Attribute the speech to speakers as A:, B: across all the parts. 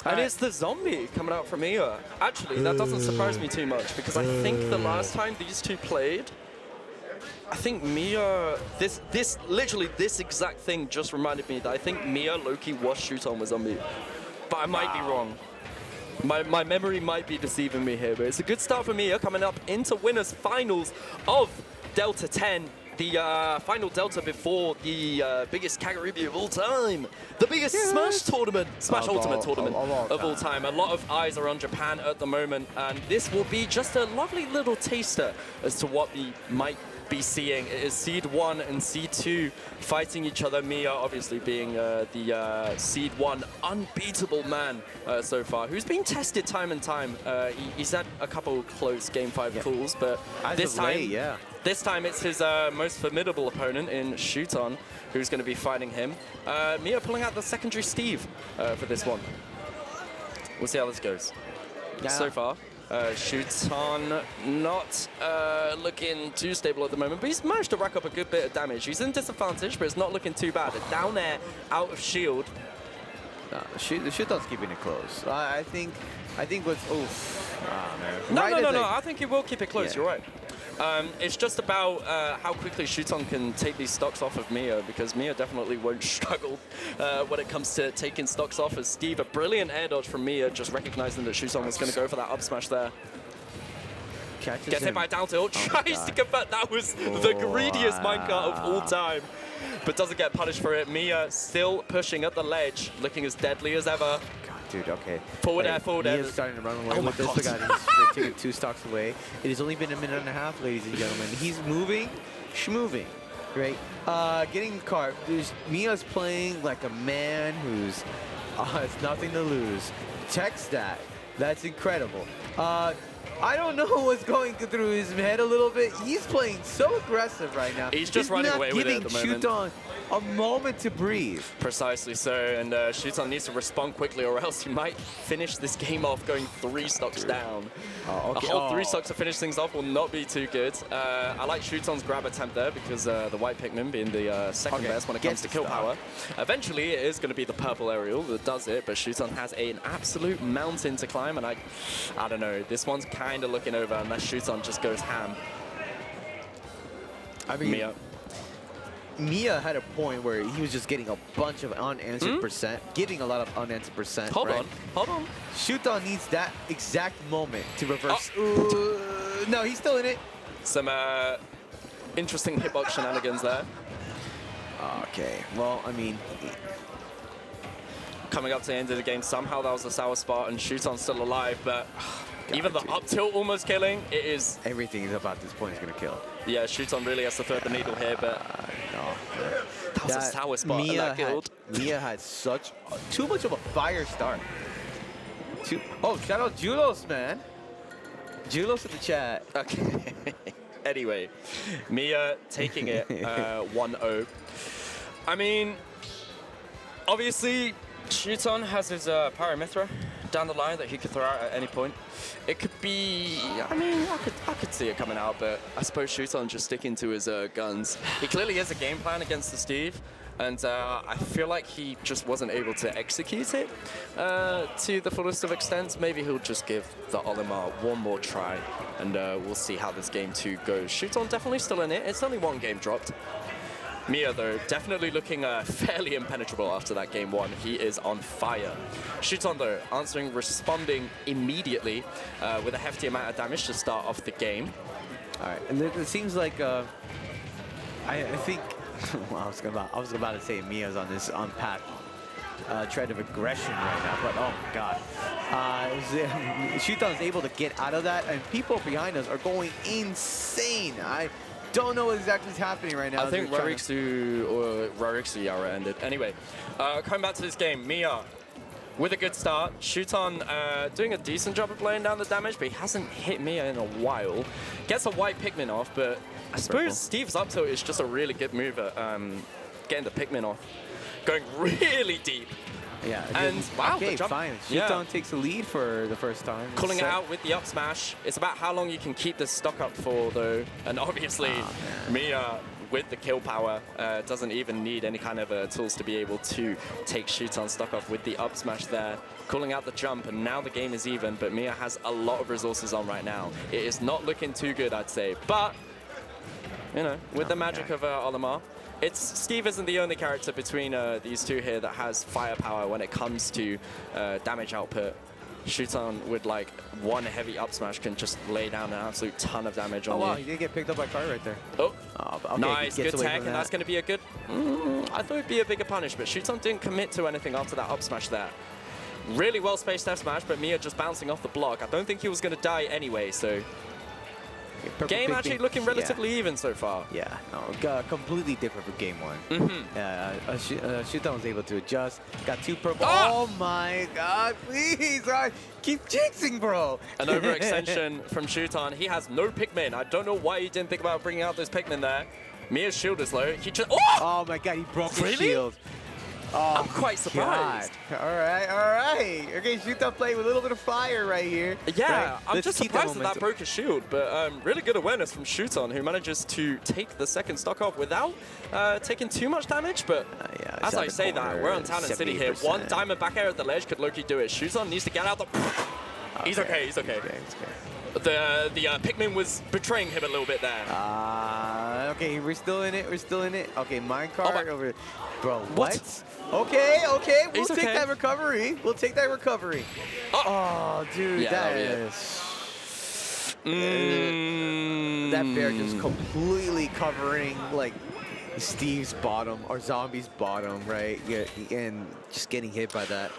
A: And it's the zombie coming out from Miya. Actually, that doesn't surprise me too much because I think the last time these two played, I think Miya, literally this exact thing just reminded me that I think Miya Loki was Shuton with zombie. But I might be wrong. My memory might be deceiving me here, but it's a good start for Miya coming up into winners finals of Delta 10. The final Delta before the biggest Kagaribi of all time. The biggest Smash tournament, Smash Ultimate tournament of all time. A lot of eyes are on Japan at the moment, and this will be just a lovely little taster as to what we might be seeing. It is Seed 1 and Seed 2 fighting each other. Miya obviously being the Seed 1 unbeatable man so far, who's been tested time and time. He's had a couple close Game 5 calls, but this time it's his most formidable opponent in Shuton, who's going to be fighting him. Miya pulling out the secondary Steve for this one. We'll see how this goes. So far, Shuton not looking too stable at the moment, but he's managed to rack up a good bit of damage. He's in disadvantage, but it's not looking too bad. Down there, out of shield.
B: No, Shuton's keeping it close. I think what's... Oof. Oh, man.
A: No. I think he will keep it close. You're right. It's just about how quickly Shuton can take these stocks off of Miya, because Miya definitely won't struggle when it comes to taking stocks off. As Steve, a brilliant air dodge from Miya, just recognizing that Shuton was going to go for that up smash there. Gets hit by down tilt, tries to convert. That was the greediest minecart of all time, but doesn't get punished for it. Miya still pushing up the ledge, looking as deadly as ever.
B: Dude, okay.
A: Forward air, forward air.
B: Miya's starting to run away with this. The guy is taking 2 stocks away. It has only been a minute and a half, ladies and gentlemen. He's moving, schmoving, right? Getting carved. Miya's playing like a man who's has nothing to lose. Tech stat. That's incredible. I don't know what's going through his head a little bit. He's playing so aggressive right now.
A: He's just running away with it at the moment.
B: Shuton a moment to breathe.
A: Precisely so, and Shuton needs to respond quickly, or else he might finish this game off going 3 stocks down. A whole 3 stocks to finish things off will not be too good. I like Shuton's grab attempt there, because the white Pikmin being the second best when it comes to kill power. Eventually, it is going to be the purple aerial that does it, but Shuton has an absolute mountain to climb, and I don't know, this one's kind of looking over unless Shuton just goes ham.
B: I mean, Miya had a point where he was just getting a bunch of unanswered percent, getting a lot of unanswered percent.
A: Hold on.
B: Shuton needs that exact moment to reverse. No, he's still in it.
A: Some interesting hitbox shenanigans there.
B: Okay, well, I mean...
A: Coming up to the end of the game, somehow that was a sour spot, and Shuton's still alive, but even the up tilt almost killing, it is...
B: Everything about this point is going to kill.
A: Yeah, Shuton really has to thread the needle here, but that was a sour spot, and that killed.
B: Miya had too much of a fire start. Oh, shout out Julos, man. Julos in the chat.
A: Okay. Anyway, Miya taking it 1-0. I mean, obviously, Shuton has his Paramithra down the line that he could throw out at any point. It could be, I mean, I could see it coming out, but I suppose Shuton just sticking to his guns. He clearly has a game plan against the Steve, and I feel like he just wasn't able to execute it to the fullest of extent. Maybe he'll just give the Olimar one more try, and we'll see how this game 2 goes. Shuton definitely still in it. It's only 1 game dropped. Miya, though, definitely looking fairly impenetrable after that game 1. He is on fire. Shuton, though, responding immediately with a hefty amount of damage to start off the game.
B: All right, and it seems like I think well, I was about to say Miya's on path tread of aggression right now, but oh my God, Shuton's able to get out of that, and people behind us are going insane. I don't know what exactly is happening right now.
A: I think Rariksu Yara ended. Anyway, coming back to this game, Miya with a good start. Shuton doing a decent job of laying down the damage, but he hasn't hit Miya in a while. Gets a white Pikmin off, but I suppose Steve's up tilt is just a really good move at getting the Pikmin off. Going really deep.
B: Yeah,
A: and wow,
B: okay, fine. Shuton takes the lead for the first time.
A: Calling it out with the up smash. It's about how long you can keep this stock up for, though. And obviously, Miya with the kill power. Doesn't even need any kind of tools to be able to take Shuton stock off with the up smash there. Calling out the jump, and now the game is even, but Miya has a lot of resources on right now. It is not looking too good, I'd say. But, you know, with the magic of Olimar, Steve isn't the only character between these two here that has firepower when it comes to damage output. Shuton with like one heavy up smash can just lay down an absolute ton of damage on you.
B: Oh wow, he did get picked up by Car right there.
A: Oh,
B: okay,
A: nice, good tech, and that's going to be a good... I thought it'd be a bigger punish, but Shuton didn't commit to anything after that up smash there. Really well spaced F smash, but Miya just bouncing off the block. I don't think he was going to die anyway, so... Game actually looking relatively even so far.
B: Yeah, no, completely different from game one. Shuton was able to adjust, got 2 purple. Oh my god, please! Keep jinxing, bro!
A: An overextension from Shuton. He has no Pikmin. I don't know why he didn't think about bringing out those Pikmin there. Miya's shield is low. He just...
B: Oh my god, he broke his shield. Oh,
A: I'm quite surprised.
B: God. All right. Okay, Shuton playing with a little bit of fire right here.
A: Yeah,
B: right.
A: I'm just surprised that broke his shield, but really good awareness from Shuton, who manages to take the second stock off without taking too much damage. But as I say that, we're on Talent City here. One diamond back air at the ledge could Loki do it. Shuton needs to get out the... He's okay. The Pikmin was betraying him a little bit there.
B: Okay, we're still in it. Okay, minecart over. Bro, what? Okay, we'll take that recovery. Oh, dude,
A: yeah,
B: that is... that bear just completely covering, like, Steve's bottom, or Zombie's bottom, right? Yeah, and just getting hit by that.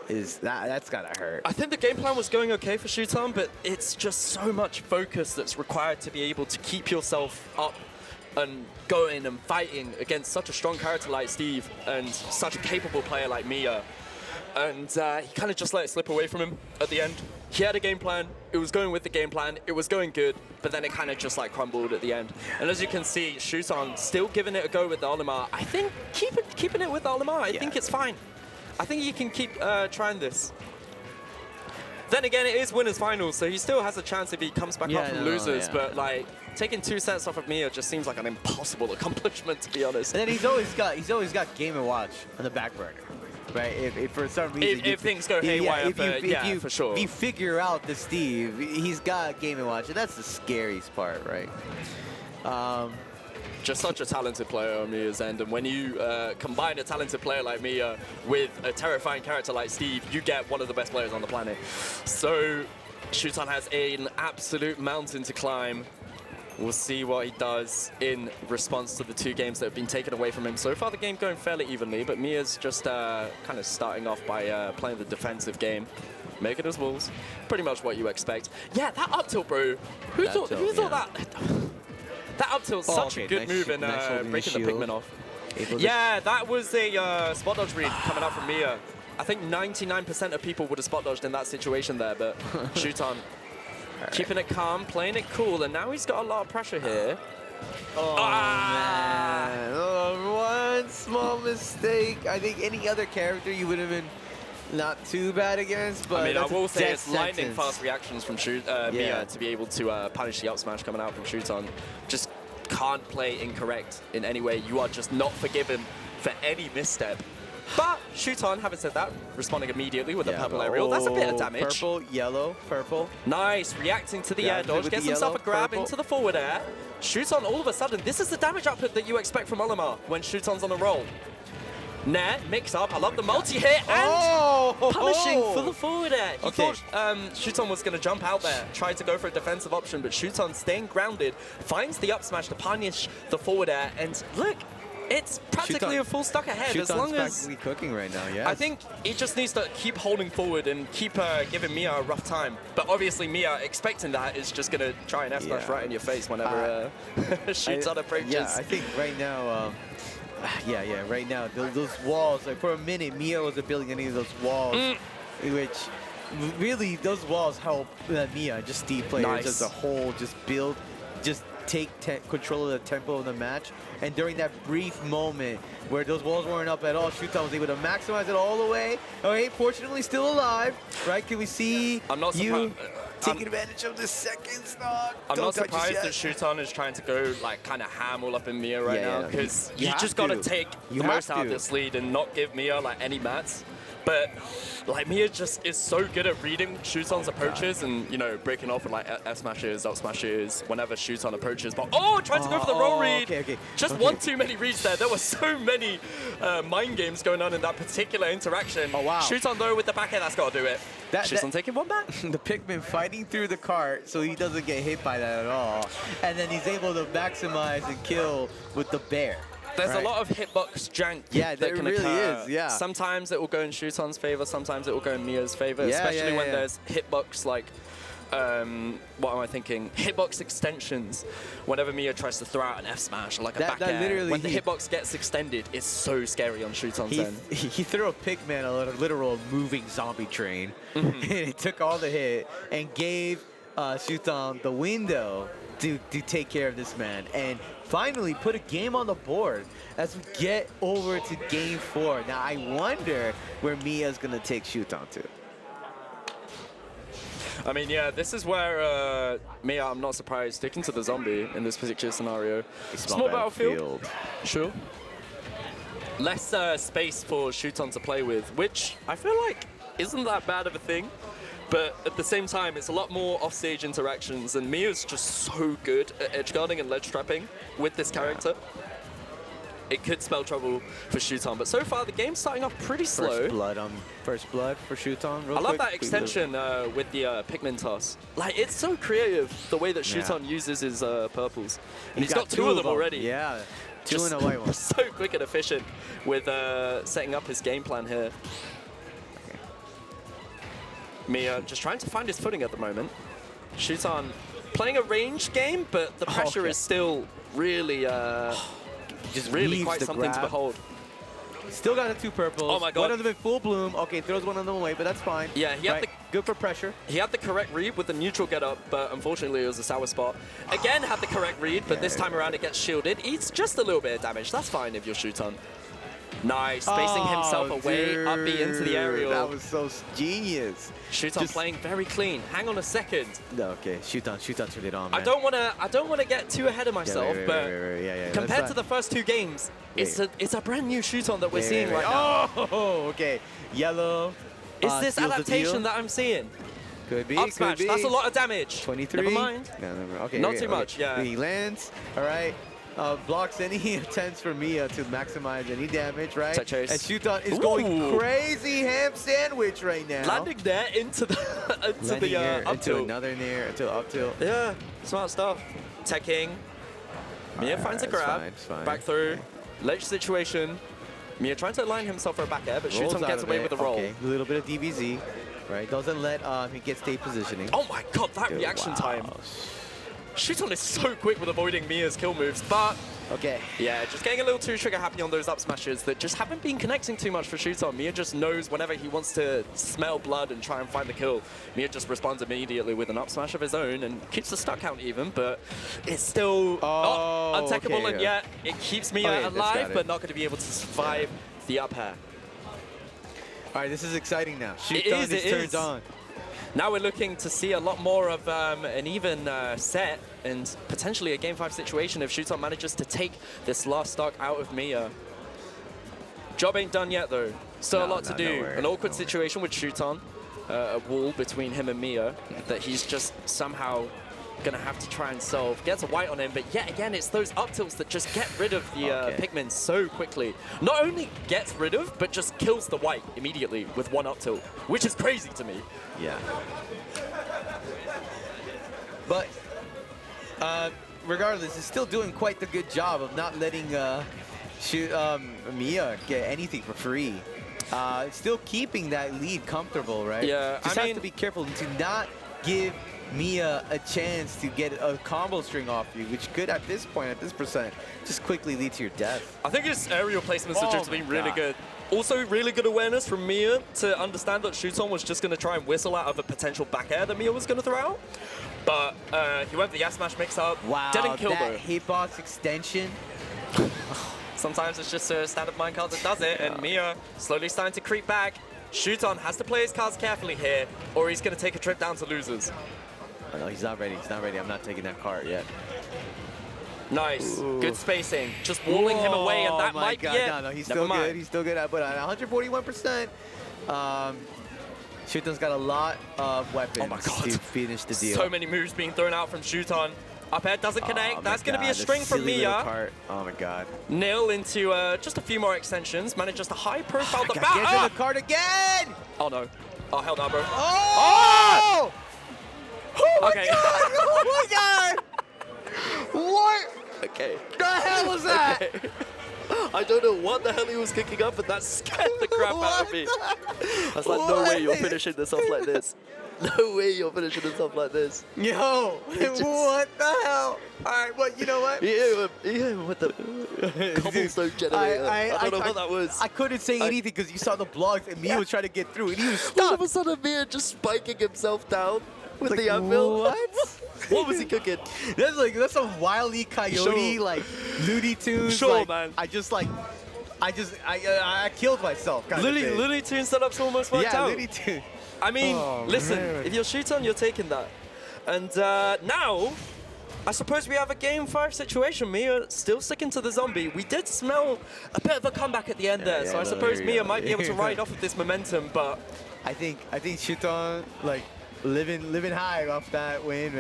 B: That's gotta hurt.
A: I think the game plan was going okay for Shuton, but it's just so much focus that's required to be able to keep yourself up and going and fighting against such a strong character like Steve and such a capable player like Miya. And he kind of just let it slip away from him at the end. He had a game plan, it was going with the game plan, it was going good, but then it kind of just like crumbled at the end. And as you can see, Shuton still giving it a go with the Olimar. I think keeping it with the Olimar, I think it's fine. I think he can keep trying this. Then again, it is winners finals, so he still has a chance if he comes back up from losers. But like taking 2 sets off of Miya just seems like an impossible accomplishment, to be honest.
B: And then he's always got Game & Watch on the back burner, right? If for some reason
A: if things go haywire, for sure.
B: If you figure out the Steve, he's got Game & Watch, and that's the scariest part, right?
A: Just such a talented player on Miya's end, and when you combine a talented player like Miya with a terrifying character like Steve, you get one of the best players on the planet. So Shuton has an absolute mountain to climb. We'll see what he does in response to the 2 games that have been taken away from him. So far the game going fairly evenly, but Miya's just kind of starting off by playing the defensive game. Making his walls. Pretty much what you expect. Yeah, that up tilt, bro. Who thought that? That up tilt's such a good move in breaking the Pikmin off. Yeah, that was a spot dodge read coming out from Miya. I think 99% of people would have spot dodged in that situation there, but Shuton keeping it calm, playing it cool, and now he's got a lot of pressure here.
B: Oh, man. Oh, one small mistake. I think any other character you would have been not too bad against, but
A: I mean, I will say it's lightning fast reactions from Miya to be able to punish the up smash coming out from Shuton. Just can't play incorrect in any way. You are just not forgiven for any misstep. But Shuton, having said that, responding immediately with a purple aerial. That's a bit of damage.
B: Purple, yellow, purple.
A: Nice, reacting to the air dodge, gets himself a grab into the forward air. Shuton, all of a sudden, this is the damage output that you expect from Olimar when Shuton's on a roll. Nair, mix up, I love the multi-hit, and punishing for the forward air. He thought Shuton was going to jump out there, tried to go for a defensive option, but Shuton staying grounded, finds the up smash to punish the forward air, and look, it's practically a full stock ahead.
B: Shuton's
A: as long as
B: practically cooking right now, yes.
A: I think he just needs to keep holding forward and keep giving Miya a rough time. But obviously Miya, expecting that, is just going to try and F-smash right in your face whenever Shuton approaches.
B: Yeah, I think right now... right now, those walls, like for a minute, Miya was building any of those walls, which really, those walls help Miya, just Steve players as a whole, just take control of the tempo of the match. And during that brief moment where those walls weren't up at all, Shuton was able to maximize it all the way. Okay, fortunately still alive, right? Can we see
A: I'm not surprised.
B: taking advantage of the second stock.
A: I'm
B: Don't
A: not
B: touch
A: surprised
B: it
A: that
B: yet.
A: Shuton is trying to go like kind of ham all up in Miya right
B: Yeah,
A: now
B: yeah.
A: because
B: You
A: you
B: have
A: just got to
B: to.
A: take
B: You
A: the
B: have
A: most out of
B: to.
A: this lead and not give Miya like any mats. But like Miya just is so good at reading Shuton's approaches and breaking off with like F smashes, up smashes whenever Shuton approaches. But trying to go for the roll read.
B: Okay.
A: Just one too many reads there. There were so many mind games going on in that particular interaction.
B: Oh, wow.
A: Shuton though with the back air, that's got to do it. Shuton taking one back.
B: The Pikmin fighting through the cart so he doesn't get hit by that at all. And then he's able to maximize and kill with the bear.
A: There's a lot of hitbox jank that
B: there
A: can
B: really
A: occur.
B: is, yeah.
A: Sometimes it will go in Shuton's favor, sometimes it will go in Miya's favor,
B: Yeah,
A: especially
B: yeah,
A: when
B: yeah.
A: there's hitbox like, what am I thinking? Hitbox extensions. Whenever Miya tries to throw out an F smash or like a back air,
B: literally
A: when the hitbox gets extended, it's so scary on Shuton's end.
B: He threw a Pikmin, a literal moving zombie train,
A: Mm-hmm.
B: and it took all the hit and gave Shuton the window to take care of this man and finally put a game on the board as we get over to game 4. Now I wonder where Miya's gonna take Shuton to.
A: I mean, yeah, this is where Miya, I'm not surprised, sticking to the zombie in this particular scenario. Small battlefield. Sure. Less space for Shuton to play with, which I feel like isn't that bad of a thing. But at the same time, it's a lot more offstage interactions, and Miya's just so good at edge guarding and ledge trapping with this character. It could spell trouble for Shuton, but so far the game's starting off pretty slow.
B: First blood for Shuton.
A: I love that extension with the Pikmin toss. Like, it's so creative the way that Shuton uses his purples. And he's got two of them already.
B: Yeah, two
A: Just
B: in a white one.
A: so quick and efficient with setting up his game plan here. Miya just trying to find his footing at the moment. Shuton playing a range game, but the pressure is still really,
B: Just
A: really
B: leaves
A: quite
B: the
A: something to
B: grab.
A: behold.
B: Still got the 2 purples.
A: Oh my God.
B: One of them in full bloom. Okay, throws one of them away, but that's fine.
A: Yeah, he had
B: good for pressure.
A: He had the correct read with the neutral get up, but unfortunately it was a sour spot. Again, had the correct read, but this time around it gets shielded. Eats just a little bit of damage. That's fine if you're Shuton. Nice, spacing himself away, up B into the aerial.
B: That was so genius.
A: Shuton playing very clean. Hang on a second.
B: No, okay, Shuton turned it on, man.
A: I don't want to get too ahead of myself, but compared to the first 2 games, it's a brand new Shuton that we're seeing right now.
B: Oh, okay. Yellow.
A: Is this
B: seals the deal.
A: adaptation that I'm seeing?
B: Could be.
A: Up smash.
B: Could be.
A: That's a lot of damage.
B: 23.
A: Never mind.
B: No, okay.
A: Not too much. Yeah.
B: He lands. All right. Blocks any attempts for Miya to maximize any damage, right?
A: Tech chase.
B: And Shuton is going crazy ham sandwich right now.
A: Landing there into the up tilt.
B: Another near, into up tilt.
A: Yeah, smart stuff. Teching. Miya finds a grab.
B: It's fine.
A: Back through. Ledge situation. Miya trying to align himself for a back air, but
B: Rolls
A: Shuton
B: out
A: gets
B: of
A: away
B: it.
A: with a roll.
B: Okay. A little bit of DBZ, right? Doesn't let he get stay positioning.
A: Oh my god, that reaction time. Shuton is so quick with avoiding Miya's kill moves, but yeah, just getting a little too trigger happy on those up smashes that just haven't been connecting too much for Shuton. Miya just knows whenever he wants to smell blood and try and find the kill, Miya just responds immediately with an up smash of his own and keeps the stock count even, but it's still untechable, and yet it keeps Miya alive, but not going to be able to survive the up air.
B: All right, this is exciting now. Shuton is turned on.
A: Now we're looking to see a lot more of an even set and potentially a Game 5 situation if Shuton manages to take this last stock out of Miya. Job ain't done yet, though. Still a lot to do. An awkward situation with Shuton. A wall between him and Miya that he's just somehow going to have to try and solve. Gets a white on him, but yet again, it's those up tilts that just get rid of the Pikmin so quickly. Not only gets rid of, but just kills the white immediately with one up tilt, which is crazy to me.
B: Yeah. But regardless, he's still doing quite the good job of not letting Miya get anything for free. Still keeping that lead comfortable, right?
A: Yeah,
B: Just have to be careful to not give Miya a chance to get a combo string off you, which could, at this point, at this percent, just quickly lead to your death.
A: I think his aerial placements have just been really good. Also, really good awareness from Miya to understand that Shuton was just going to try and whistle out of a potential back air that Miya was going to throw out. But he went for the S-Smash mix-up.
B: Wow,
A: didn't kill
B: that
A: though.
B: hitbox extension.
A: Sometimes it's just a standard minecart that does it, and Miya slowly starting to creep back. Shuton has to play his cards carefully here, or he's going to take a trip down to losers.
B: Oh, no, he's not ready. He's not ready. I'm not taking that cart yet.
A: Nice.
B: Ooh.
A: Good spacing. Just walling him away, and that might be it.
B: No, he's still good. He's still good. But 141%. Shuton's got a lot of weapons to finish the deal.
A: So many moves being thrown out from Shuton. Up air doesn't connect. That's going to be a string from Miya.
B: Oh my god.
A: Nil into just a few more extensions. Manages to high profile the
B: back. Get to the cart again!
A: Oh no. Oh hell no, bro.
B: Oh! Oh!
A: Okay.
B: Oh my god! What?
A: Okay.
B: The hell was that?
A: Okay. I don't know what the hell he was kicking up, but that scared the crap out of me. I was like, no way you're finishing this off like this. No way you're finishing this off like this.
B: Yo, what the hell? All right, well, you know what?
A: Yeah, with the cobblestone generator. I don't know what that was.
B: I couldn't say anything because you saw the blogs and Miya was trying to get through and he was stuck.
A: All of a sudden, Miya just spiking himself down with the anvil.
B: What?
A: What was he cooking?
B: That's some Wile E. Coyote, like, Looney Tunes.
A: Sure,
B: like,
A: man.
B: I killed myself.
A: Looney Tunes setups almost worked out.
B: Yeah, Looney Tunes.
A: I mean, listen,
B: man.
A: if you're Shuton, you're taking that. And now, I suppose we have a game 5 situation. Miya still sticking to the zombie. We did smell a bit of a comeback at the end there, so I suppose Miya might be able to ride off of this momentum, but...
B: I think Shuton, like, living high off that win.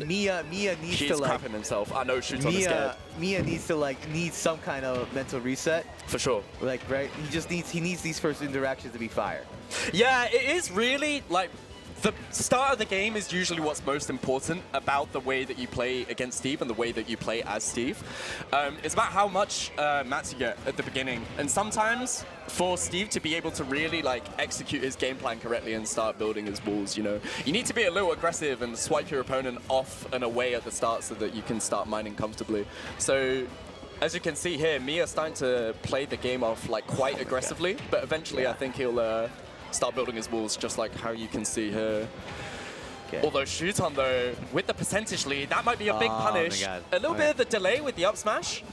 B: Miya needs to, like...
A: crapping himself. I know Shuton is scared.
B: Miya needs to, like, need some kind of mental reset.
A: For sure.
B: Like, right? He needs these first interactions to be fire.
A: Yeah, it is really, like, the start of the game is usually what's most important about the way that you play against Steve and the way that you play as Steve. It's about how much mats you get at the beginning. And sometimes for Steve to be able to really, like, execute his game plan correctly and start building his walls, you know, you need to be a little aggressive and swipe your opponent off and away at the start so that you can start mining comfortably. So, as you can see here, Miya's starting to play the game off, like, quite aggressively, but eventually I think he'll start building his walls just like how you can see here. Okay. Although Shuton, though, with the percentage lead, that might be a big punish. A little bit of the delay with the up smash.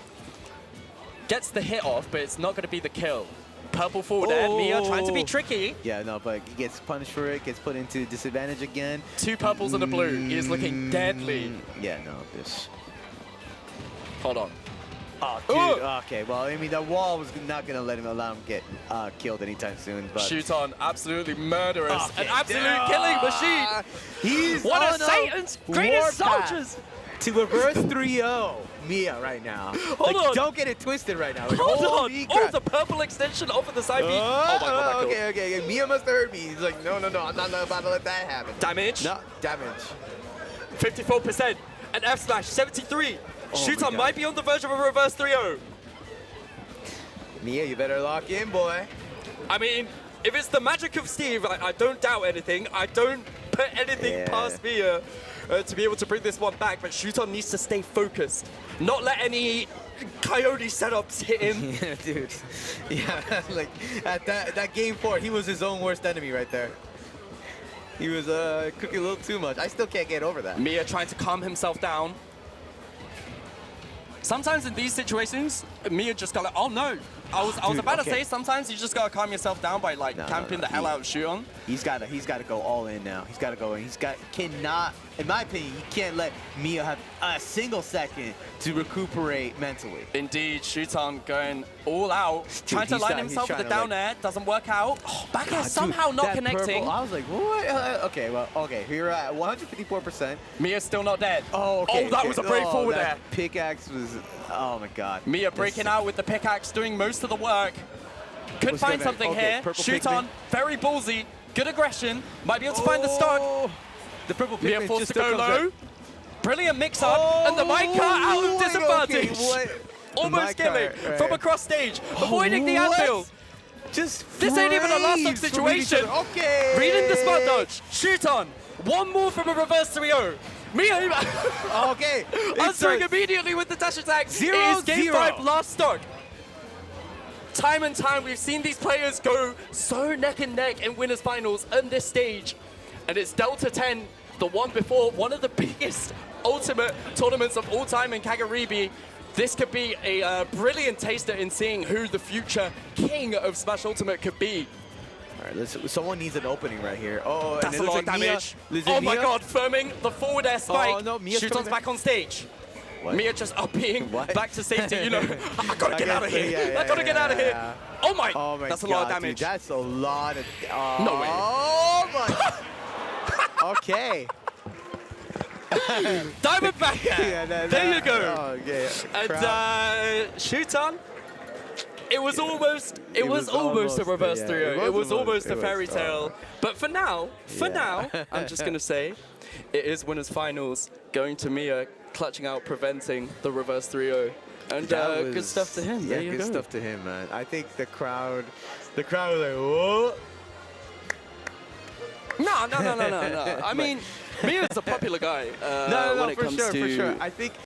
A: Gets the hit off, but it's not going to be the kill. Purple forward there, Miya trying to be tricky.
B: Yeah, no, but he gets punished for it, gets put into disadvantage again.
A: 2 purples and a blue. He is looking deadly.
B: Yeah, no, this.
A: Hold on.
B: Oh, dude. Okay, well, I mean, the wall was not going to allow him get killed anytime soon. But
A: Shuton, absolutely murderous. An absolute killing machine.
B: He's
A: one of Satan's greatest soldiers.
B: To reverse 3-0 Miya right now.
A: Hold on.
B: Don't get it twisted right now. Like,
A: Hold on. Oh, the purple extension off of the side B. Oh my god,
B: okay. Miya must have heard me. He's like, no, I'm not about to let that happen.
A: Damage?
B: No, damage.
A: 54%. And F smash, 73. Shuton might be on the verge of a reverse 3-0.
B: Miya, you better lock in, boy.
A: I mean, if it's the magic of Steve, I don't doubt anything. I don't put anything past Miya to be able to bring this one back, but Shuton needs to stay focused. Not let any coyote setups hit him.
B: Yeah, dude. Yeah, like, at that game 4, he was his own worst enemy right there. He was cooking a little too much. I still can't get over that.
A: Miya trying to calm himself down. Sometimes in these situations, Miya just got like, oh no. I was about to say, sometimes you just gotta calm yourself down by like camping the hell out of Shuton.
B: He's gotta go all in now. He's gotta go in. Cannot, in my opinion, he can't let Miya have a single second to recuperate mentally.
A: Indeed, Shuton going all out, trying to line himself with the down air, doesn't work out. Oh, back air somehow not connecting.
B: Purple, I was like, what? Okay, here we're at 154%.
A: Miya's still not dead.
B: Oh,
A: that was a brave forward there.
B: Pickaxe was, oh my god.
A: Miya breaking out with the pickaxe, doing most of the work. Could find something here. Shuton, very ballsy, good aggression, might be able to find the stock.
B: The purple
A: Miya forced to go low. Brilliant mix-up, and the minecart out of disadvantage. Almost killing from across stage, avoiding the anvil. This ain't even a last stock situation. Reading the spot dodge. Shuton, one more from a reverse 3-0. Miya, answering immediately with the dash attack. It is game 5 last stock. Time and time, we've seen these players go so neck and neck in winners finals on this stage. And it's Delta 10, the one before, one of the biggest ultimate tournaments of all time in Kagaribi. This could be a brilliant taster in seeing who the future king of Smash Ultimate could be.
B: right, someone needs an opening right here. Oh,
A: That's
B: and
A: a
B: it
A: lot of
B: looks like Miya,
A: damage.
B: is it
A: Oh my
B: Miya?
A: god, firming the forward air spike.
B: Oh, no, Miya's
A: Shuton's
B: coming
A: back on stage.
B: What?
A: Miya just upping
B: What?
A: back to safety, you know. I gotta get out of here.
B: Yeah,
A: I gotta get out of here.
B: yeah.
A: Oh my,
B: Oh my
A: that's a
B: god,
A: lot of damage.
B: Dude, that's a lot of.
A: No way.
B: Oh my. Okay.
A: Diamond back there. There you go.
B: Oh, yeah.
A: And Shuton, it was almost a reverse 3-0. It was almost a fairy tale. But for now, I'm just gonna say, it is winners finals going to Miya, clutching out, preventing the reverse 3-0. And good stuff to him.
B: Yeah,
A: there you
B: good
A: go.
B: stuff to him, man. I think the crowd was like, whoa.
A: No. I mean, Miya's a popular guy when it comes to.
B: For sure. I think